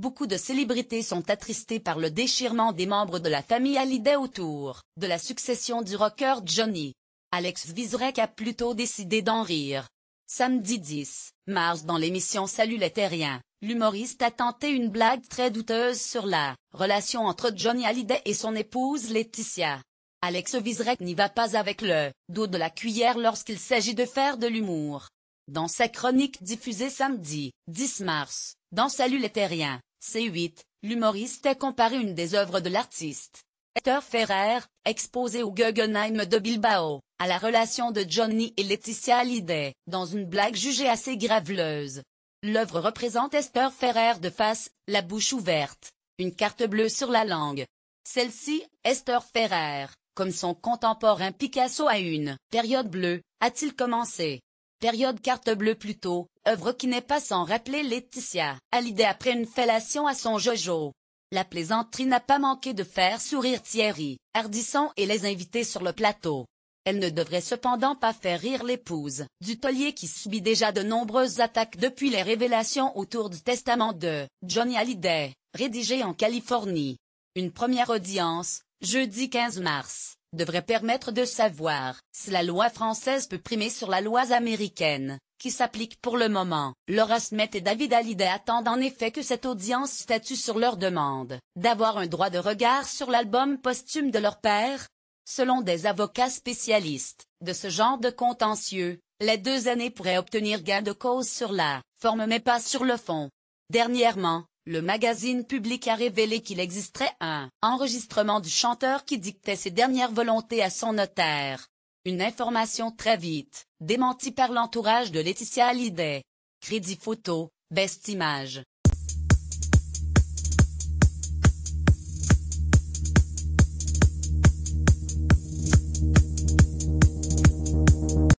beaucoup de célébrités sont attristées par le déchirement des membres de la famille Hallyday autour de la succession du rocker Johnny. Alex Vizorek a plutôt décidé d'en rire. Samedi 10 mars dans l'émission Salut les Terriens, l'humoriste a tenté une blague très douteuse sur la relation entre Johnny Hallyday et son épouse Laetitia. Alex Vizorek n'y va pas avec le dos de la cuillère lorsqu'il s'agit de faire de l'humour. Dans sa chronique diffusée samedi 10 mars, dans Salut les Terriens, C8, l'humoriste a comparé une des œuvres de l'artiste, Esther Ferrer, exposée au Guggenheim de Bilbao, à la relation de Johnny et Laetitia Hallyday, dans une blague jugée assez graveleuse. L'œuvre représente Esther Ferrer de face, la bouche ouverte, une carte bleue sur la langue. Celle-ci, Esther Ferrer, comme son contemporain Picasso à une période bleue, a-t-il commencé. Période carte bleue plutôt, œuvre qui n'est pas sans rappeler Laetitia Hallyday après une fellation à son Jojo. La plaisanterie n'a pas manqué de faire sourire Thierry Ardisson et les invités sur le plateau. Elle ne devrait cependant pas faire rire l'épouse du taulier qui subit déjà de nombreuses attaques depuis les révélations autour du testament de Johnny Hallyday, rédigé en Californie. Une première audience, jeudi 15 mars, devrait permettre de savoir si la loi française peut primer sur la loi américaine, qui s'applique pour le moment. Laura Smith et David Hallyday attendent en effet que cette audience statue sur leur demande d'avoir un droit de regard sur l'album posthume de leur père. Selon des avocats spécialistes de ce genre de contentieux, les 2 années pourraient obtenir gain de cause sur la forme mais pas sur le fond. Dernièrement, le magazine Public a révélé qu'il existerait un enregistrement du chanteur qui dictait ses dernières volontés à son notaire. Une information très vite démentie par l'entourage de Laetitia Hallyday. Crédit photo, Best Image.